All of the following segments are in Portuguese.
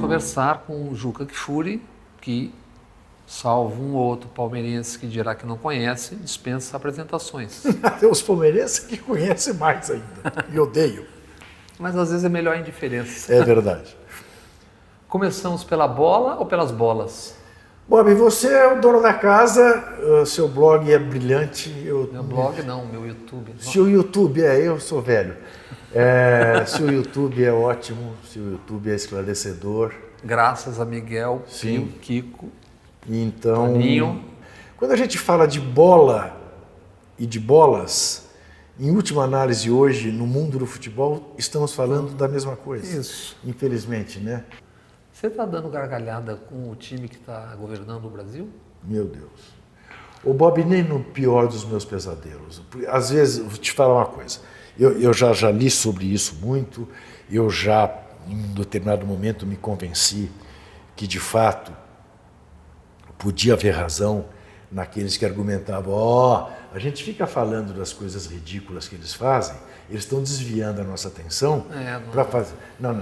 conversar com o Juca Kfouri, que, salvo um ou outro palmeirense que dirá que não conhece, dispensa apresentações. Tem os palmeirenses que conhecem mais ainda, e odeiam. Mas às vezes é melhor a indiferença. É verdade. Começamos pela bola ou pelas bolas? Bob, você é o dono da casa, seu blog é brilhante. Meu blog não, meu YouTube. Se o YouTube eu sou velho. Se o YouTube é ótimo, se o YouTube é esclarecedor. Graças a Miguel, Sim. Pio, Kiko, Então, Toninho. quando a gente fala de bola e de bolas, em última análise hoje, no mundo do futebol, estamos falando da mesma coisa. Isso. Infelizmente, né? Você está dando gargalhada com o time que está governando o Brasil? Meu Deus. O Bob, nem no pior dos meus pesadelos. Às vezes, vou te falar uma coisa. Eu já li sobre isso muito. Eu já, em um determinado momento, me convenci que, de fato, podia haver razão naqueles que argumentavam: a gente fica falando das coisas ridículas que eles fazem, eles estão desviando a nossa atenção para fazer... Não.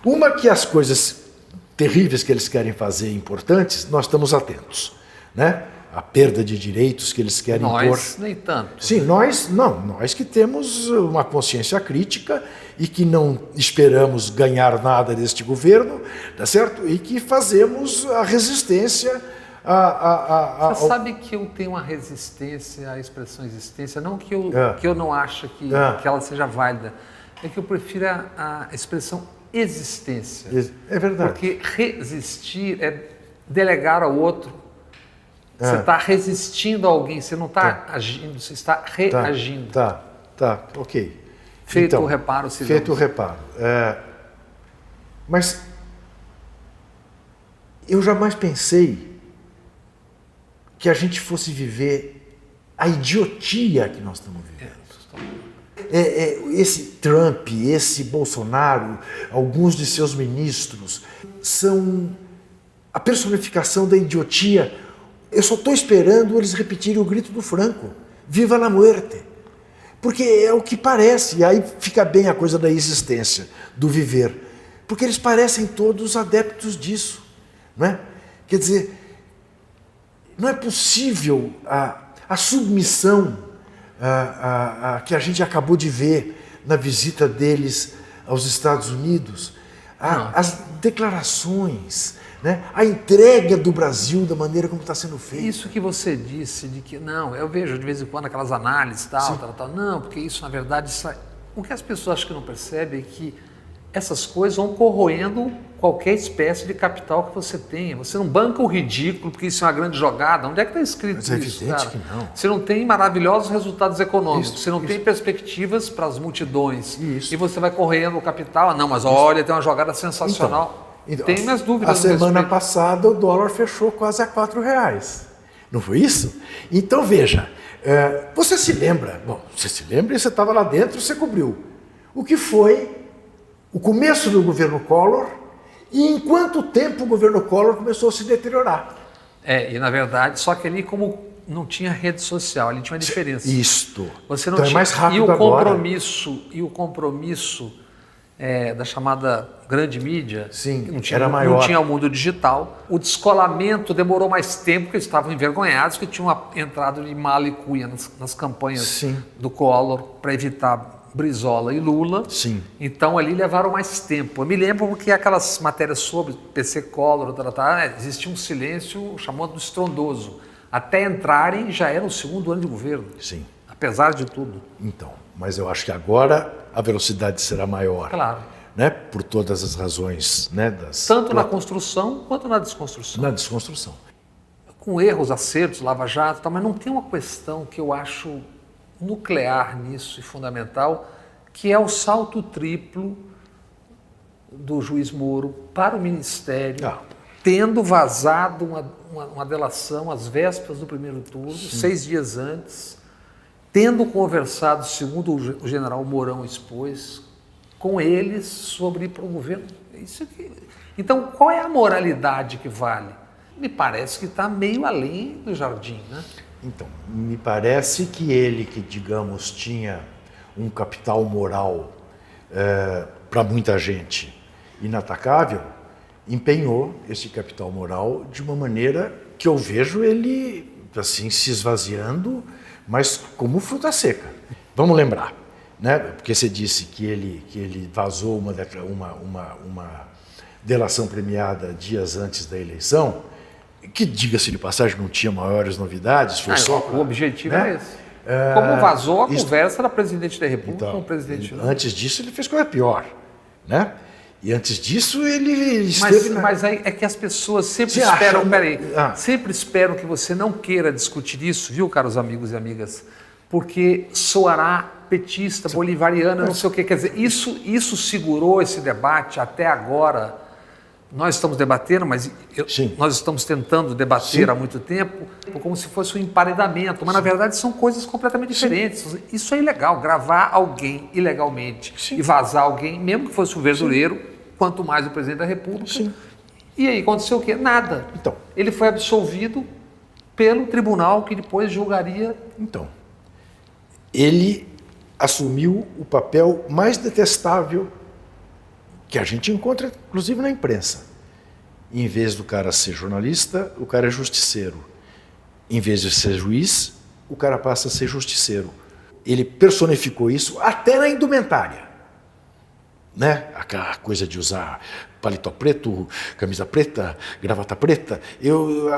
Uma que as coisas terríveis que eles querem fazer importantes, nós estamos atentos, né? A perda de direitos que eles querem impor. Nós, nem tanto. Sim, nós que temos uma consciência crítica e que não esperamos ganhar nada deste governo, tá certo? E que fazemos a resistência Você sabe que eu tenho uma resistência à expressão existência, não que eu não acho que ela seja válida, é que eu prefiro a expressão existência. É verdade. Porque resistir é delegar ao outro. Você está resistindo a alguém, você não está agindo, você está reagindo. Tá, ok. Feito então, o reparo, se feito o reparo. Mas eu jamais pensei que a gente fosse viver a idiotia que nós estamos vivendo. Esse Trump, esse Bolsonaro, alguns de seus ministros, são a personificação da idiotia. Eu só estou esperando eles repetirem o grito do Franco: Viva la muerte! Porque é o que parece, e aí fica bem a coisa da existência, do viver. Porque eles parecem todos adeptos disso, não é? Quer dizer, não é possível a submissão que a gente acabou de ver na visita deles aos Estados Unidos, as declarações, né? A entrega do Brasil da maneira como está sendo feita. Isso que você disse, de que não, eu vejo de vez em quando aquelas análises, tal, não, porque isso na verdade, o que as pessoas acho que não percebem é que essas coisas vão corroendo qualquer espécie de capital que você tenha. Você não banca o ridículo, porque isso é uma grande jogada. Onde é que está escrito Mas é isso, evidente cara? que não. Você não tem maravilhosos resultados econômicos, Isso, você não tem perspectivas para as multidões. Isso. E você vai correndo o capital. Não, mas olha, tem uma jogada sensacional. Então, tenho minhas dúvidas. A semana passada o dólar fechou quase a R$4. Não foi isso? Então veja, você se lembra, você se lembra e você estava lá dentro, você cobriu. O que foi o começo do governo Collor e em quanto tempo o governo Collor começou a se deteriorar. E na verdade, só que ali como não tinha rede social, ali tinha uma diferença. Isto. Você não então tinha, é mais rápido e o agora. compromisso da chamada grande mídia, Sim, que não tinha, era maior. Não tinha o mundo digital. O descolamento demorou mais tempo, porque eles estavam envergonhados, que tinham entrado de mala e cuia nas campanhas do Collor para evitar Brizola e Lula. Sim. Então ali levaram mais tempo. Eu me lembro porque aquelas matérias sobre PC Collor, existia um silêncio chamado estrondoso. Até entrarem já era o segundo ano de governo. Sim. Apesar de tudo. Então, mas eu acho que agora a velocidade será maior. Claro. Né? Por todas as razões, né? Tanto na construção quanto na desconstrução. Na desconstrução. Com erros, acertos, lava-jato, mas não tem uma questão que eu acho nuclear nisso e fundamental, que é o salto triplo do juiz Moro para o Ministério, tendo vazado uma delação às vésperas do primeiro turno, 6 dias antes, tendo conversado, segundo o general Mourão expôs, com eles sobre ir para o governo. Isso aqui. Então, qual é a moralidade que vale? Me parece que está meio além do jardim, né? Então, me parece que ele, que digamos tinha um capital moral para muita gente inatacável, empenhou esse capital moral de uma maneira que eu vejo ele assim se esvaziando, mas como fruta seca. Vamos lembrar, né? Porque você disse que ele vazou uma delação premiada dias antes da eleição, que, diga-se de passagem, não tinha maiores novidades. Foi só o objetivo, né? é esse. Como vazou a conversa da presidente da República com o presidente Lula. Antes disso, ele fez coisa pior, né? E antes disso, ele esteve... Mas aí é que as pessoas sempre esperam... sempre esperam que você não queira discutir isso, viu, caros amigos e amigas? Porque soará petista, bolivariana, não sei o quê. Quer dizer, isso segurou esse debate até agora. Nós estamos debatendo, mas nós estamos tentando debater há muito tempo, como se fosse um emparedamento, mas na verdade são coisas completamente diferentes. Isso é ilegal, gravar alguém ilegalmente e vazar alguém, mesmo que fosse o verdureiro, quanto mais o presidente da República. E aí aconteceu o quê? Nada. Então, ele foi absolvido pelo tribunal que depois julgaria. Então, ele assumiu o papel mais detestável que a gente encontra, inclusive, na imprensa. Em vez do cara ser jornalista, o cara é justiceiro. Em vez de ser juiz, o cara passa a ser justiceiro. Ele personificou isso até na indumentária. Né? Aquela coisa de usar paletó preto, camisa preta, gravata preta. Eu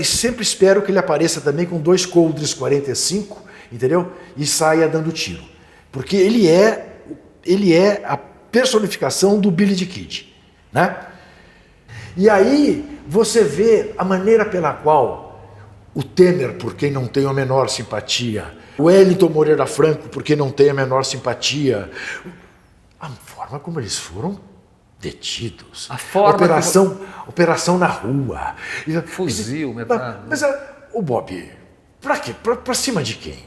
sempre espero que ele apareça também com 2 Coldres 45, entendeu? E saia dando tiro. Porque ele é a personificação do Billy the Kid, né? E aí você vê a maneira pela qual o Temer, por quem não tem a menor simpatia, o Wellington Moreira Franco, por quem não tem a menor simpatia, a forma como eles foram detidos, a forma operação na rua, fuzil, metralha. Mas o Bob, pra quê? Pra cima de quem?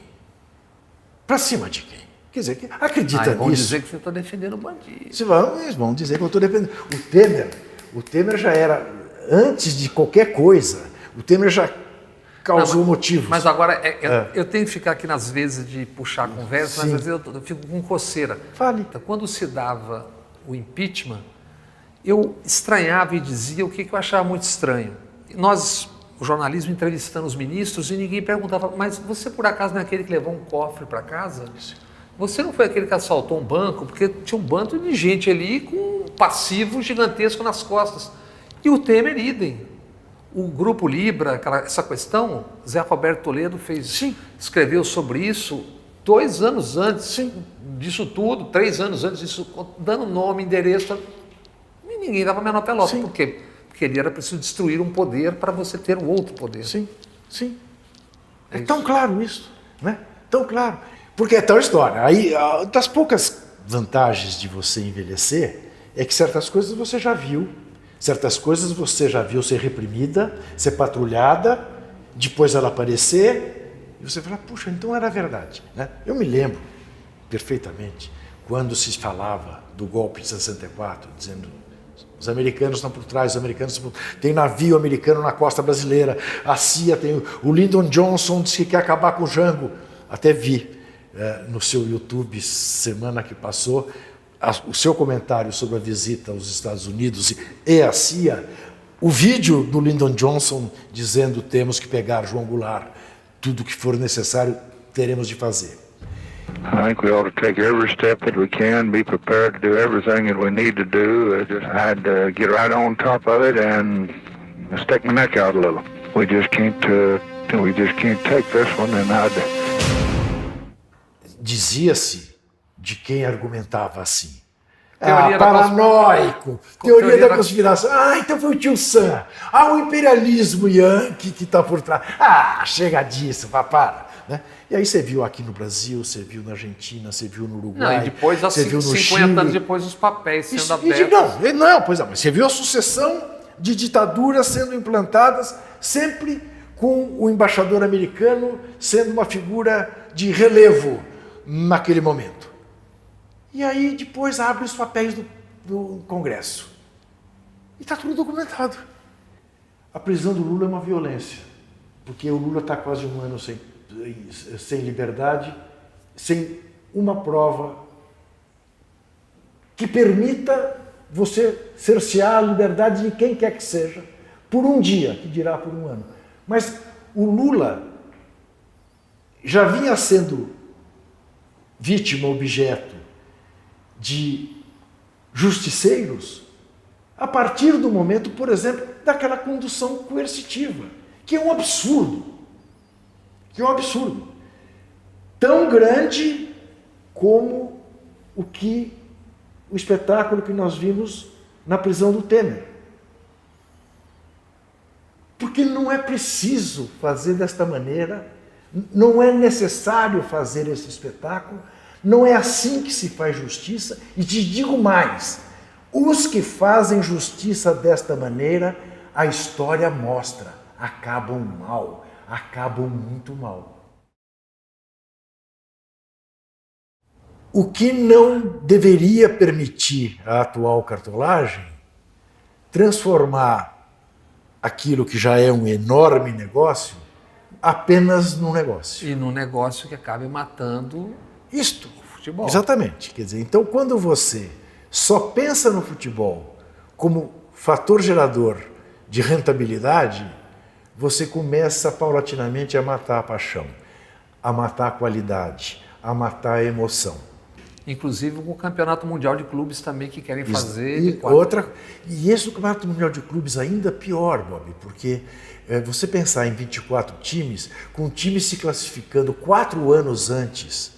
Pra cima de quem? Quer dizer, acredita nisso. Vão dizer que você está defendendo o bandido. Eles vão dizer que eu estou defendendo. O Temer já era, antes de qualquer coisa, o Temer já causou motivos. Mas agora, eu tenho que ficar aqui nas vezes de puxar a conversa, mas às vezes eu fico com coceira. Fale. Então, quando se dava o impeachment, eu estranhava e dizia o que eu achava muito estranho. Nós, o jornalismo, entrevistando os ministros e ninguém perguntava, mas você por acaso não é aquele que levou um cofre para casa? Você não foi aquele que assaltou um banco? Porque tinha um bando de gente ali com um passivo gigantesco nas costas. E o Temer, idem. O Grupo Libra, essa questão, Zé Roberto Toledo escreveu sobre isso 2 anos antes disso tudo, 3 anos antes disso, dando nome, endereço. E ninguém dava a menor pelota. Por quê? Porque ele era preciso destruir um poder para você ter um outro poder. Sim. É tão claro isso, né? Tão claro. Porque é tal história. Aí, das poucas vantagens de você envelhecer, é que certas coisas você já viu. Certas coisas você já viu ser reprimida, ser patrulhada, depois ela aparecer, e você fala, puxa, então era verdade. Né? Eu me lembro perfeitamente quando se falava do golpe de 64, dizendo os americanos estão por trás, os americanos estão por... Tem navio americano na costa brasileira, a CIA tem... O Lyndon Johnson disse que quer acabar com o Jango. Até vi no seu YouTube, semana que passou, o seu comentário sobre a visita aos Estados Unidos e a CIA, o vídeo do Lyndon Johnson dizendo temos que pegar João Goulart, tudo que for necessário teremos de fazer. I think we ought to take every step that we can, be prepared to do everything that we need to do. I had to get right on top of it and stick my neck out a little. We just can't take this one and Dizia-se de quem argumentava assim. Paranoico, teoria da conspiração. Então foi o tio Sam. O imperialismo yankee que está por trás. Chega disso, para. Né? E aí você viu aqui no Brasil, você viu na Argentina, você viu no Uruguai, e depois, você viu no 50 Chile. anos depois, os papéis sendo abertos. Mas você viu a sucessão de ditaduras sendo implantadas, sempre com o embaixador americano sendo uma figura de relevo naquele momento. E aí depois abre os papéis do Congresso. E está tudo documentado. A prisão do Lula é uma violência, porque o Lula está quase 1 ano sem liberdade, sem uma prova que permita você cercear a liberdade de quem quer que seja, por um dia, que dirá por um ano. Mas o Lula já vinha sendo vítima, objeto de justiceiros a partir do momento, por exemplo, daquela condução coercitiva, que é um absurdo. Que é um absurdo. Tão grande como o espetáculo que nós vimos na prisão do Temer. Porque não é preciso fazer desta maneira, não é necessário fazer esse espetáculo, não é assim que se faz justiça, e te digo mais, os que fazem justiça desta maneira, a história mostra, acabam mal, acabam muito mal. O que não deveria permitir a atual cartolagem transformar aquilo que já é um enorme negócio apenas num negócio. E num negócio que acabe matando isto. o futebol. Exatamente. Quer dizer, então quando você só pensa no futebol como fator gerador de rentabilidade, você começa paulatinamente a matar a paixão, a matar a qualidade, a matar a emoção. Inclusive com o Campeonato Mundial de Clubes também que querem fazer. E esse Campeonato Mundial de Clubes ainda pior, Bob, porque você pensar em 24 times, com times se classificando 4 anos antes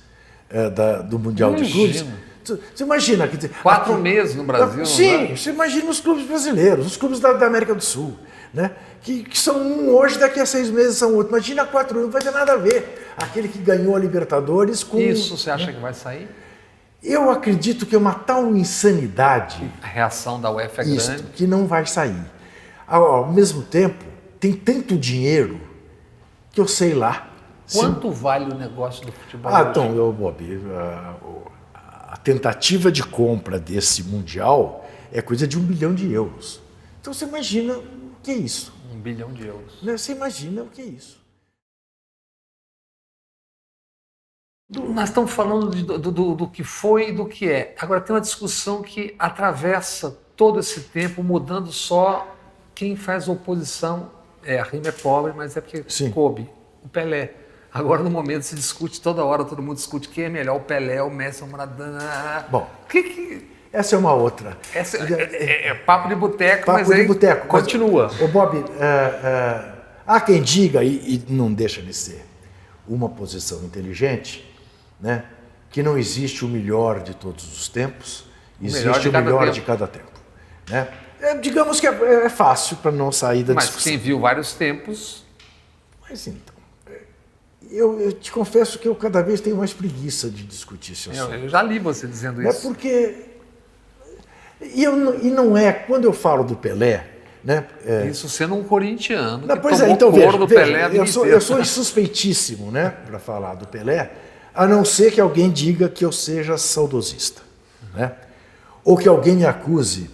do Mundial de Clubes. Você imagina... Quer dizer, 4 meses no Brasil. Sim, você imagina os clubes brasileiros, os clubes da América do Sul, né? Que são um hoje, daqui a 6 meses são outro. Imagina 4 anos, não vai ter nada a ver. Aquele que ganhou a Libertadores com... Isso você acha que vai sair? Eu acredito que é uma tal insanidade... A reação da UEFA é grande. Que não vai sair. Ao mesmo tempo, tem tanto dinheiro que eu sei lá. Quanto vale o negócio do futebol? Então, Bob, a tentativa de compra desse Mundial é coisa de €1 bilhão. Então você imagina o que é isso. €1 bilhão. Né? Você imagina o que é isso. Nós estamos falando do que foi e do que é. Agora tem uma discussão que atravessa todo esse tempo, mudando só quem faz oposição. A rima é pobre, mas é porque coube. O Pelé. Agora, no momento, se discute toda hora, todo mundo discute quem é melhor, o Pelé, o Messi, o Maradona. Bom, essa é uma outra. Essa é papo de boteco, mas de boteco, continua. Ô Bob, há quem diga, e não deixa de ser uma posição inteligente, né, que não existe o melhor de todos os tempos, existe o melhor de cada tempo. Né? Digamos que é fácil para não sair da discussão. Mas quem viu vários tempos... Mas então... Eu te confesso que eu cada vez tenho mais preguiça de discutir esse assunto. Eu já li você dizendo isso. Porque... E não é... Quando eu falo do Pelé... Né, isso sendo um corintiano que pois tomou então, couro do Pelé. Eu sou insuspeitíssimo, né, para falar do Pelé, a não ser que alguém diga que eu seja saudosista. Né? Ou que alguém me acuse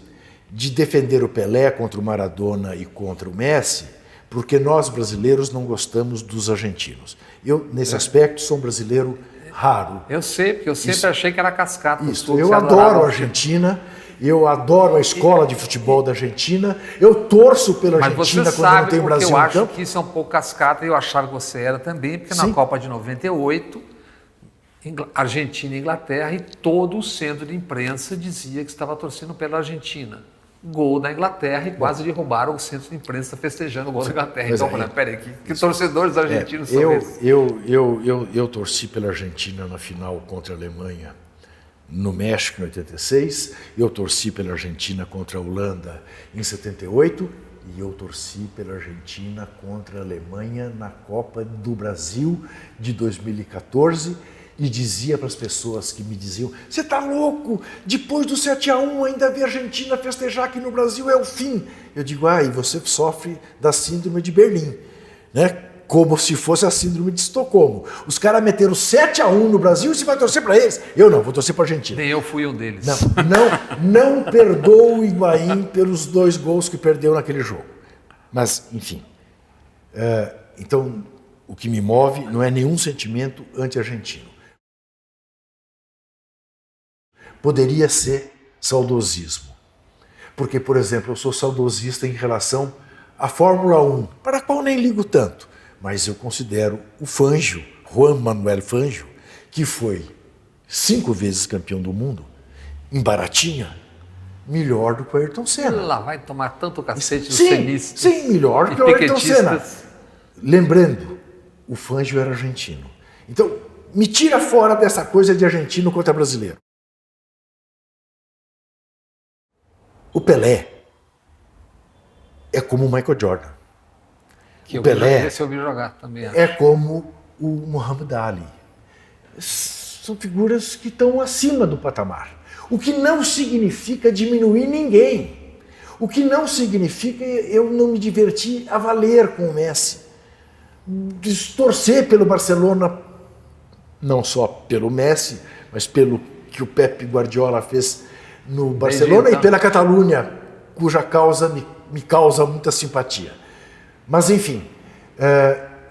de defender o Pelé contra o Maradona e contra o Messi, porque nós brasileiros não gostamos dos argentinos. Eu, nesse aspecto, sou um brasileiro raro. Eu sei, porque eu sempre achei que era cascata. Eu adoro a Argentina, eu adoro a escola de futebol da Argentina, eu torço pela Argentina quando não tem Brasil no campo. Eu acho que isso é um pouco cascata, e eu achava que você era também, porque na Copa de 98, Argentina e Inglaterra, e todo o centro de imprensa dizia que estava torcendo pela Argentina. Gol da Inglaterra e quase derrubaram o centro de imprensa festejando o gol da Inglaterra. Então, peraí, que torcedores argentinos são esses? Eu torci pela Argentina na final contra a Alemanha no México em 86, eu torci pela Argentina contra a Holanda em 78 e eu torci pela Argentina contra a Alemanha na Copa do Brasil de 2014. E dizia para as pessoas que me diziam: você está louco? Depois do 7-1 ainda ver a Argentina festejar aqui no Brasil é o fim. Eu digo, e você sofre da síndrome de Berlim, né? Como se fosse a síndrome de Estocolmo. Os caras meteram 7-1 no Brasil e você vai torcer para eles? Eu não, vou torcer para a Argentina. Nem eu fui um deles. Não perdoou o Higuaín pelos 2 gols que perdeu naquele jogo. Mas, enfim. Então, o que me move não é nenhum sentimento anti-argentino. Poderia ser saudosismo. Porque, por exemplo, eu sou saudosista em relação à Fórmula 1, para a qual nem ligo tanto, mas eu considero o Fangio, Juan Manuel Fangio, que foi 5 vezes campeão do mundo, em Baratinha, melhor do que o Ayrton Senna. Lá vai tomar tanto cacete dos Sim, tenistas. sim, melhor do e que o Ayrton Senna. piquetistas. Lembrando, o Fangio era argentino. Então, me tira fora dessa coisa de argentino contra brasileiro. O Pelé é como o Michael Jordan. Que O Pelé eu ouvi jogar também. é como o Muhammad Ali. São figuras que estão acima do patamar. O que não significa diminuir ninguém. O que não significa eu não me divertir a valer com o Messi. Torcer pelo Barcelona, não só pelo Messi, mas pelo que o Pep Guardiola fez no Barcelona e pela Catalunha, cuja causa me causa muita simpatia. Mas, enfim,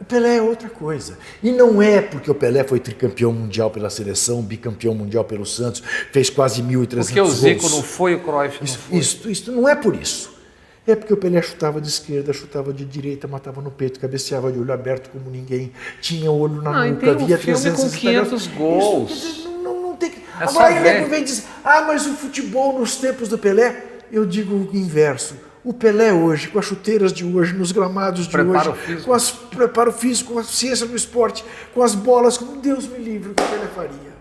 o Pelé é outra coisa. E não é porque o Pelé foi tricampeão mundial pela seleção, bicampeão mundial pelo Santos, fez quase 1.300 gols. Porque o Zico não foi, o Cruyff não foi. Isso não é por isso. É porque o Pelé chutava de esquerda, chutava de direita, matava no peito, cabeceava de olho aberto como ninguém, tinha olho na nuca, via 300 com 500 gols. Isso, não tem que... É Agora só ele ver. vem dizer, mas o futebol nos tempos do Pelé, eu digo o inverso. O Pelé hoje, com as chuteiras de hoje, nos gramados de Preparo hoje, físico. com o preparo físico, com a ciência do esporte, com as bolas, como Deus me livre, o que o Pelé faria?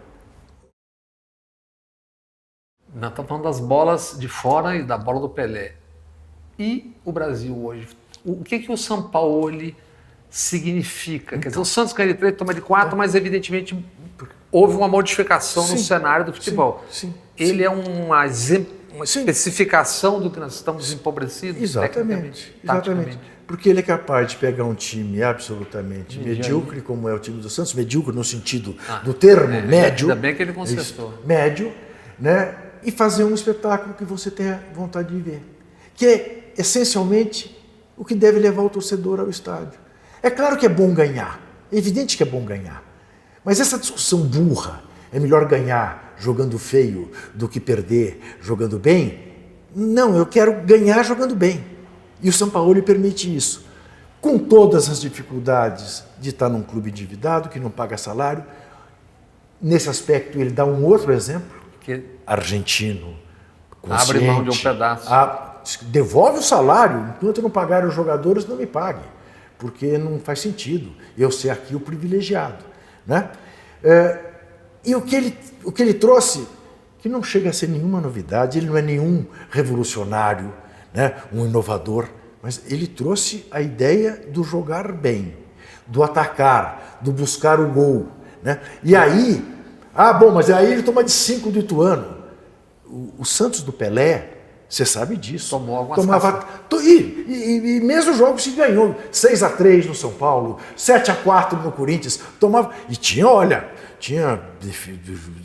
Nós estamos falando das bolas de fora e da bola do Pelé. E o Brasil hoje? O que o Sampaoli significa? Quer dizer, o Santos ganha de 3, toma de 4, mas evidentemente houve uma modificação no cenário do futebol. Sim. Ele é uma especificação do que nós estamos empobrecidos? Exatamente. Taticamente. Porque ele é capaz de pegar um time absolutamente medíocre, como é o time do Santos, medíocre no sentido do termo, médio. Ainda bem que ele consertou. Médio, né? E fazer um espetáculo que você tenha vontade de ver. Que é, essencialmente, o que deve levar o torcedor ao estádio. É claro que é bom ganhar. É evidente que é bom ganhar. Mas essa discussão burra, é melhor ganhar jogando feio do que perder jogando bem? Não, eu quero ganhar jogando bem. E o Sampaoli permite isso. Com todas as dificuldades de estar num clube endividado, que não paga salário. Nesse aspecto, ele dá um outro exemplo. Que argentino, consciente. abre mão de um pedaço. Devolve o salário. Enquanto não pagar os jogadores, não me pague. Porque não faz sentido eu ser aqui o privilegiado. Né? E o que ele trouxe, que não chega a ser nenhuma novidade, ele não é nenhum revolucionário, né? Um inovador, mas ele trouxe a ideia do jogar bem, do atacar, do buscar o gol. Né? E aí, mas aí ele toma de 5 do Ituano. O Santos do Pelé, você sabe disso. Tomou algumas e mesmo jogos que ganhou, 6-3 no São Paulo, 7-4 no Corinthians, tomava. E tinha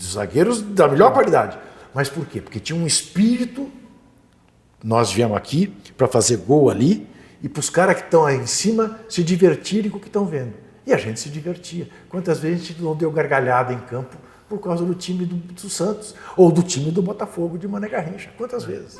zagueiros da melhor qualidade. Mas por quê? Porque tinha um espírito. Nós viemos aqui para fazer gol ali e para os caras que estão aí em cima se divertirem com o que estão vendo. E a gente se divertia. Quantas vezes a gente não deu gargalhada em campo por causa do time do Santos ou do time do Botafogo de Mané Garrincha? Quantas vezes?